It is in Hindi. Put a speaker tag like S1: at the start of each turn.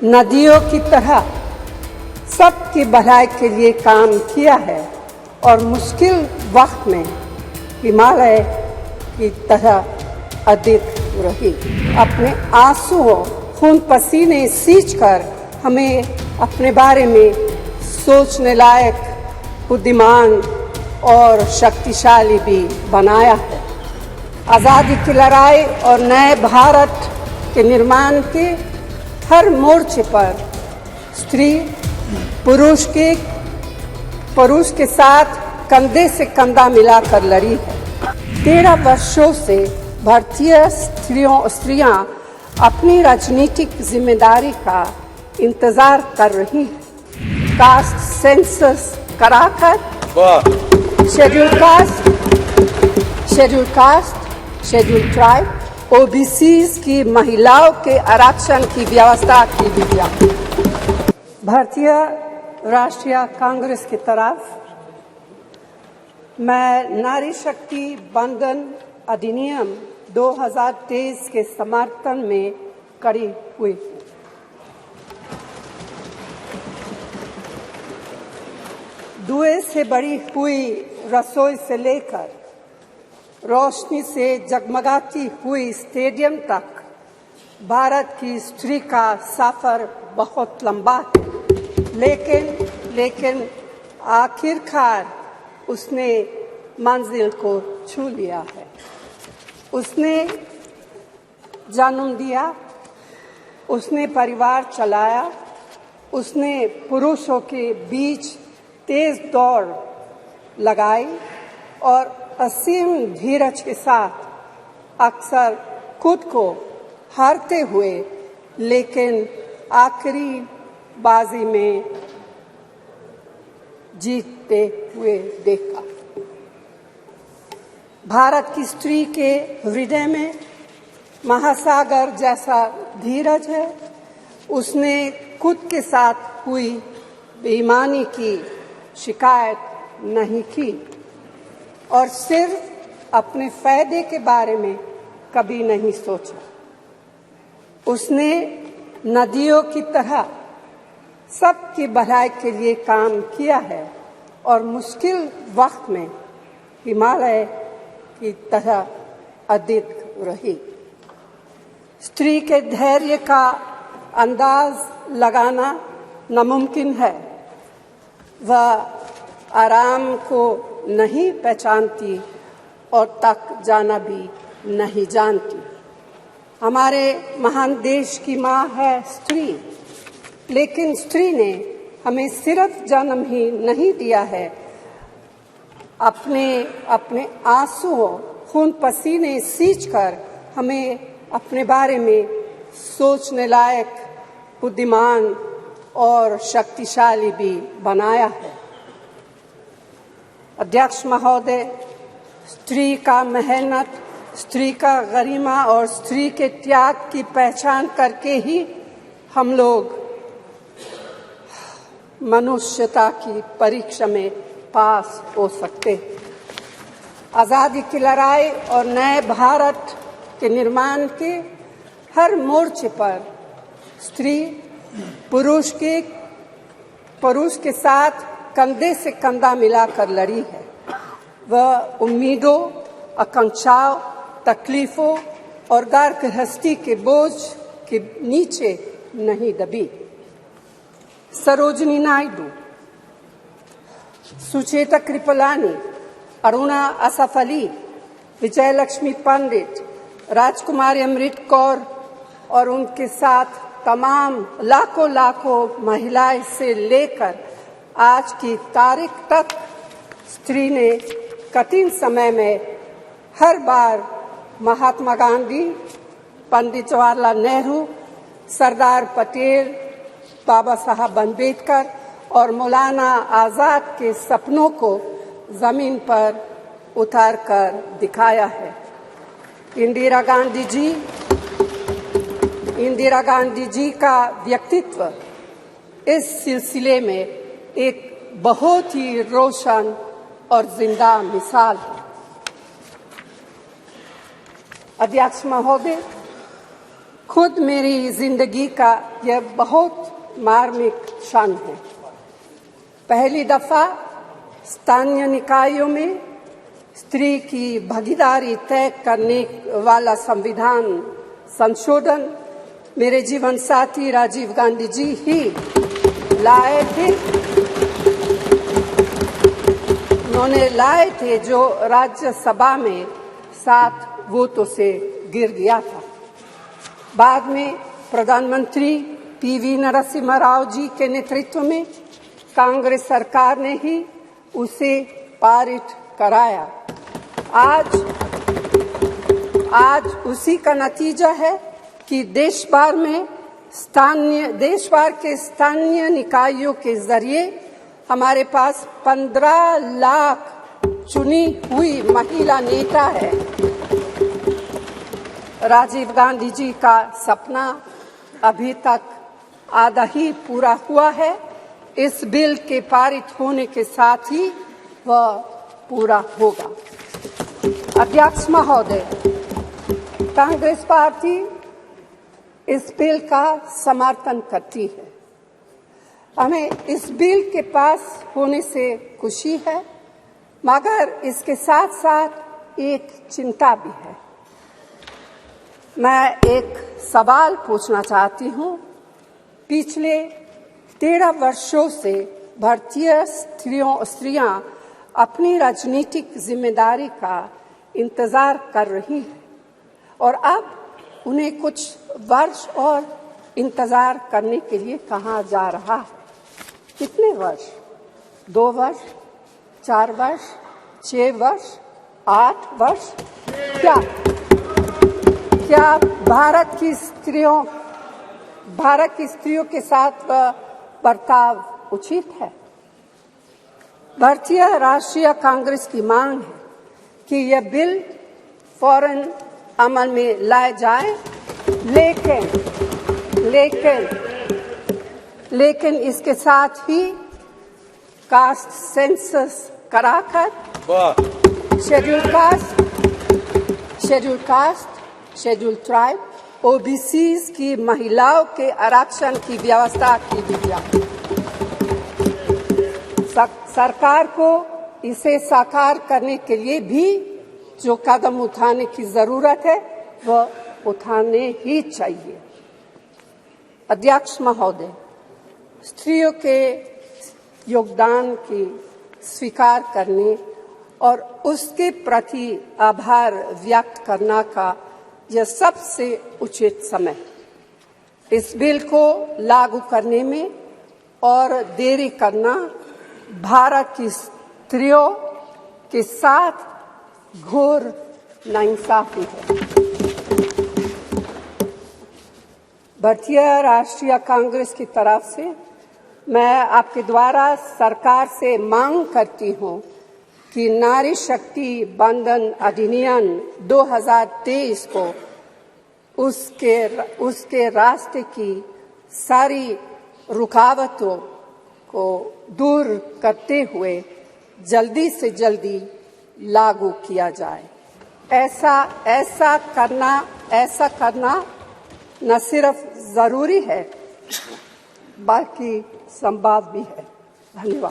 S1: नदियों की तरह सबकी भलाई के लिए काम किया है और मुश्किल वक्त में हिमालय की तरह अडिग रही। अपने आंसुओं, खून पसीने सींचकर हमें अपने बारे में सोचने लायक, बुद्धिमान और शक्तिशाली भी बनाया है। आज़ादी की लड़ाई और नए भारत के निर्माण के हर मोर्चे पर स्त्री पुरुष के साथ कंधे से कंधा मिलाकर लड़ी है। 13 वर्षों से भारतीय स्त्रियां अपनी राजनीतिक जिम्मेदारी का इंतजार कर रही हैं। कास्ट सेंसस कराकर schedule caste, schedule tribe, OBCs की महिलाओं के आरक्षण की व्यवस्था की गई। भारतीय राष्ट्रीय कांग्रेस की तरफ मैं नारी शक्ति बंधन अधिनियम 2023 के समर्थन में खड़ी हुई। धुएं से भरी हुई रसोई से लेकर रोशनी से जगमगाती हुई स्टेडियम तक भारत की स्त्री का सफर बहुत लंबा है, लेकिन आखिरकार उसने मंजिल को छू लिया है। उसने जन्म दिया, उसने परिवार चलाया, उसने पुरुषों के बीच तेज दौड़ लगाई और असीम धीरज के साथ अक्सर खुद को हारते हुए लेकिन आखिरी बाजी में जीतते हुए देखा। भारत की स्त्री के हृदय में महासागर जैसा धीरज है। उसने खुद के साथ हुई बेईमानी की शिकायत नहीं की और सिर्फ अपने फायदे के बारे में कभी नहीं सोचा। उसने नदियों की तरह सबकी भलाई के लिए काम किया है और मुश्किल वक्त में हिमालय की तरह अडिग रही। स्त्री के धैर्य का अंदाज लगाना नामुमकिन है। वह आराम को नहीं पहचानती और तक जाना भी नहीं जानती। हमारे महान देश की माँ है स्त्री, लेकिन स्त्री ने हमें सिर्फ जन्म ही नहीं दिया है, अपने आंसुओं, खून पसीने सींचकर हमें अपने बारे में सोचने लायक, बुद्धिमान और शक्तिशाली भी बनाया है। अध्यक्ष महोदय, स्त्री का मेहनत, स्त्री का गरिमा और स्त्री के त्याग की पहचान करके ही हम लोग मनुष्यता की परीक्षा में पास हो सकते हैं। आज़ादी की लड़ाई और नए भारत के निर्माण के हर मोर्चे पर स्त्री पुरुष के साथ कंधे से कंधा मिलाकर लड़ी है। वह उम्मीदों, आकांक्षाओं, तकलीफों और घर गृहस्थी के बोझ के नीचे नहीं दबी। सरोजिनी नायडू, सुचेता कृपलानी, अरुणा असफ अली, विजयलक्ष्मी पंडित, राजकुमारी अमृत कौर और उनके साथ तमाम लाखों महिलाएं से लेकर आज की तारीख तक स्त्री ने कठिन समय में हर बार महात्मा गांधी, पंडित जवाहरलाल नेहरू, सरदार पटेल, बाबा साहब अम्बेडकर और मौलाना आजाद के सपनों को जमीन पर उतार कर दिखाया है। इंदिरा गांधी जी का व्यक्तित्व इस सिलसिले में एक बहुत ही रोशन और जिंदा मिसाल है। अध्यक्ष महोदय, खुद मेरी जिंदगी का यह बहुत मार्मिक क्षण है। पहली दफा स्थानीय निकायों में स्त्री की भागीदारी तय करने वाला संविधान संशोधन मेरे जीवन साथी राजीव गांधी जी ही लाए थे। उन्होंने लाए थे जो राज्यसभा में 7 वोटों से गिर गया था। बाद में प्रधानमंत्री पीवी नरसिम्हा राव जी के नेतृत्व में कांग्रेस सरकार ने ही उसे पारित कराया। आज उसी का नतीजा है कि देश भर के स्थानीय निकायों के जरिए हमारे पास 15 लाख चुनी हुई महिला नेता है। राजीव गांधी जी का सपना अभी तक आधा ही पूरा हुआ है। इस बिल के पारित होने के साथ ही वह पूरा होगा। अध्यक्ष महोदय, कांग्रेस पार्टी इस बिल का समर्थन करती है। हमें इस बिल के पास होने से खुशी है, मगर इसके साथ साथ एक चिंता भी है। मैं एक सवाल पूछना चाहती हूँ। पिछले 13 वर्षों से भारतीय स्त्रियां अपनी राजनीतिक जिम्मेदारी का इंतजार कर रही हैं और अब उन्हें कुछ वर्ष और इंतजार करने के लिए कहा जा रहा है। कितने वर्ष? 2 वर्ष, 4 वर्ष, 6 वर्ष, 8 वर्ष? क्या भारत की स्त्रियों के साथ बर्ताव उचित है? भारतीय राष्ट्रीय कांग्रेस की मांग है कि यह बिल फौरन अमल में लाए जाए, लेकिन इसके साथ ही कास्ट सेंसस कराकर शेड्यूल ट्राइब, ओबीसीज की महिलाओं के आरक्षण की व्यवस्था की जाए। सरकार को इसे साकार करने के लिए भी जो कदम उठाने की जरूरत है वह उठाने ही चाहिए। अध्यक्ष महोदय, स्त्रियों के योगदान की स्वीकार करने और उसके प्रति आभार व्यक्त करना का यह सबसे उचित समय। इस बिल को लागू करने में और देरी करना भारत की स्त्रियों के साथ घोर नाइंसाफी है। भारतीय राष्ट्रीय कांग्रेस की तरफ से मैं आपके द्वारा सरकार से मांग करती हूं कि नारी शक्ति बंधन अधिनियम 2023 को उसके रास्ते की सारी रुकावटों को दूर करते हुए जल्दी से जल्दी लागू किया जाए। ऐसा करना न सिर्फ जरूरी है बल्कि संभव भी है। धन्यवाद।